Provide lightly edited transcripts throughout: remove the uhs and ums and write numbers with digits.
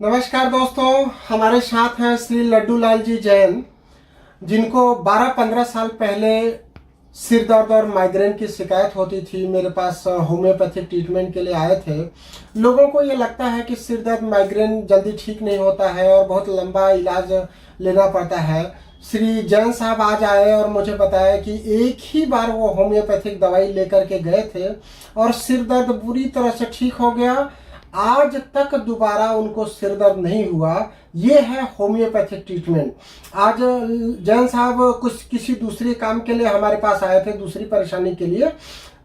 नमस्कार दोस्तों, हमारे साथ हैं श्री लड्डू लाल जी जैन, जिनको 12-15 साल पहले सिर दर्द और माइग्रेन की शिकायत होती थी। मेरे पास होम्योपैथिक ट्रीटमेंट के लिए आए थे। लोगों को ये लगता है कि सिर दर्द माइग्रेन जल्दी ठीक नहीं होता है और बहुत लंबा इलाज लेना पड़ता है। श्री जैन साहब आज आए और मुझे बताया कि एक ही बार वो होम्योपैथिक दवाई लेकर के गए थे और सिर दर्द बुरी तरह से ठीक हो गया। आज तक दोबारा उनको सिर दर्द नहीं हुआ। ये है होम्योपैथिक ट्रीटमेंट। आज जैन साहब कुछ किसी दूसरे काम के लिए हमारे पास आए थे, दूसरी परेशानी के लिए।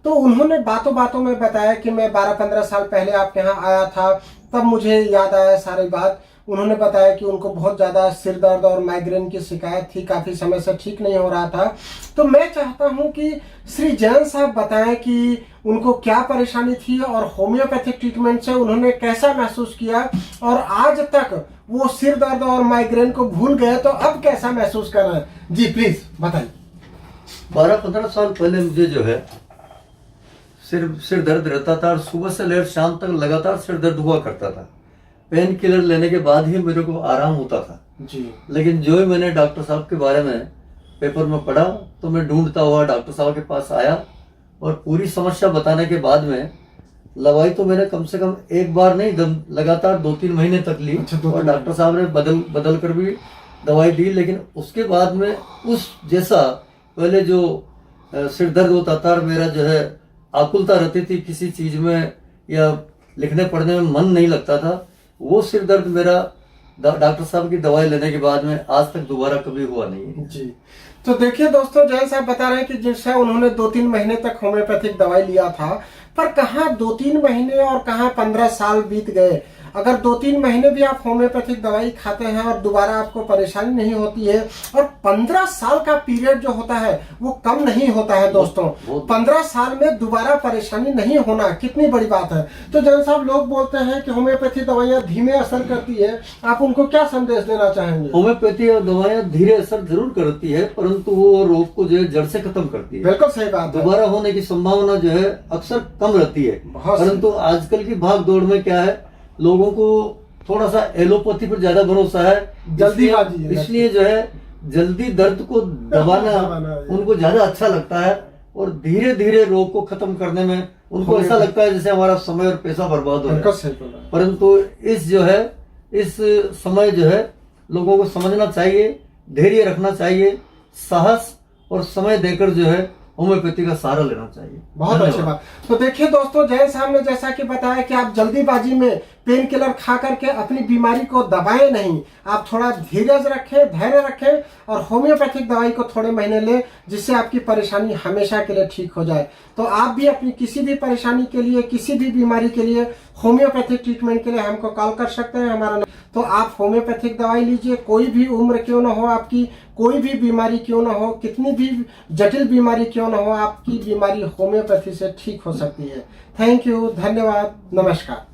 तो उन्होंने बातों बातों में बताया कि मैं 12-15 साल पहले आपके यहाँ आया था, तब मुझे याद आया सारी बात। उन्होंने बताया कि उनको बहुत ज़्यादा सिर दर्द और माइग्रेन की शिकायत थी, काफ़ी समय से ठीक नहीं हो रहा था। तो मैं चाहता हूं कि श्री जैन साहब बताएं कि उनको क्या परेशानी थी और होम्योपैथिक ट्रीटमेंट से उन्होंने कैसा महसूस किया और आज तक वो सिर दर्द और माइग्रेन को भूल गए तो अब कैसा महसूस कर रहे हैं। जी प्लीज बताइए। 12-15 साल पहले मुझे जो है सिर दर्द रहता था और सुबह से लेकर शाम तक लगातार सिर दर्द हुआ करता था। पेन किलर लेने के बाद ही मेरे को आराम होता था जी। लेकिन जो ही मैंने डॉक्टर साहब के बारे में पेपर में पढ़ा तो मैं ढूंढता हुआ डॉक्टर साहब के पास आया और पूरी समस्या बताने के बाद में दवाई तो मैंने कम से कम एक बार नहीं, लगातार 2-3 महीने तक ली। और डॉक्टर साहब ने बदल कर भी दवाई दी, लेकिन उसके बाद में उस जैसा पहले जो सिर दर्द होता था, मेरा जो है आकुलता रहती थी, किसी चीज में या लिखने पढ़ने में मन नहीं लगता था, वो सिर दर्द मेरा डॉक्टर साहब की दवाई लेने के बाद में आज तक दोबारा कभी हुआ नहीं है। जी। तो देखिए दोस्तों, जैन साहब बता रहे हैं कि जिससे उन्होंने 2-3 महीने तक होम्योपैथिक दवाई लिया था, पर कहाँ 2-3 महीने और कहाँ 15 साल बीत गए। अगर 2-3 महीने भी आप होम्योपैथिक दवाई खाते हैं और दोबारा आपको परेशानी नहीं होती है, और 15 साल का पीरियड जो होता है वो कम नहीं होता है दोस्तों। 15 साल में दोबारा परेशानी नहीं होना कितनी बड़ी बात है। तो जैन साहब, लोग बोलते हैं कि होम्योपैथी दवाइयाँ धीमे असर करती है, आप उनको क्या संदेश देना चाहेंगे? होम्योपैथी दवाइयाँ धीरे असर जरूर करती है, परंतु वो रोग को जो है जड़ से खत्म करती है। बिल्कुल सही बात है। दोबारा होने की संभावना जो है अक्सर कम रहती है। परंतु आजकल की भाग दौड़ में क्या है, लोगों को थोड़ा सा एलोपैथी पर ज्यादा भरोसा है, जल्दीबाजी, इसलिए जो है जल्दी दर्द को दबाना उनको ज्यादा अच्छा लगता है और धीरे धीरे रोग को खत्म करने में उनको ऐसा लगता है जैसे हमारा समय और पैसा बर्बाद हो रहा है। परंतु इस समय जो है लोगों को समझना चाहिए, धैर्य रखना चाहिए, साहस और समय देकर जो है होम्योपैथी का सहारा लेना चाहिए। बहुत अच्छी बात। तो देखिए दोस्तों, जैन साहब ने जैसा कि बताया कि आप जल्दीबाजी में पेन किलर खा करके अपनी बीमारी को दबाएं नहीं, आप थोड़ा धीरज रखें, धैर्य रखें और होम्योपैथिक दवाई को थोड़े महीने लें, जिससे आपकी परेशानी हमेशा के लिए ठीक हो जाए। तो आप भी अपनी किसी भी परेशानी के लिए, किसी भी बीमारी के लिए होम्योपैथिक ट्रीटमेंट के लिए हमको कॉल कर सकते हैं। हमारा तो आप होम्योपैथिक दवाई लीजिए, कोई भी उम्र क्यों ना हो आपकी, कोई भी बीमारी क्यों ना हो, कितनी भी जटिल बीमारी क्यों ना हो, आपकी बीमारी होम्योपैथी से ठीक हो सकती है। थैंक यू, धन्यवाद, नमस्कार।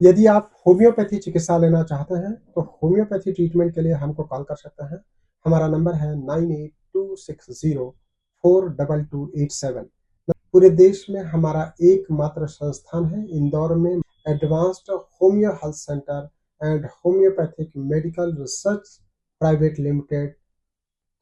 यदि आप होम्योपैथी चिकित्सा लेना चाहते हैं तो होम्योपैथी ट्रीटमेंट के लिए हमको कॉल कर सकते हैं। हमारा नंबर है 9826042287। पूरे देश में हमारा एकमात्र संस्थान है इंदौर में, advanced homeo health centre and homeopathic medical research private limited.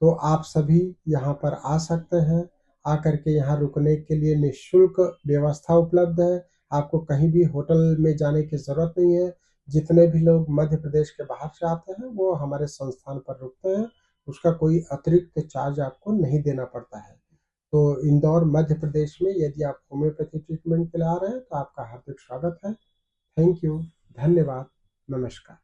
तो आप सभी यहाँ पर आ सकते हैं। आकर के यहाँ रुकने के लिए निःशुल्क व्यवस्था उपलब्ध है। आपको कहीं भी होटल में जाने की जरूरत नहीं है। जितने भी लोग मध्य प्रदेश के बाहर से आते हैं वो हमारे संस्थान पर रुकते हैं, उसका कोई अतिरिक्त चार्ज आपको नहीं देना पड़ता है। तो इंदौर मध्य प्रदेश में यदि आप होम्योपैथी ट्रीटमेंट के लिए आ रहे हैं तो आपका हार्दिक स्वागत है। थैंक यू, धन्यवाद, नमस्कार।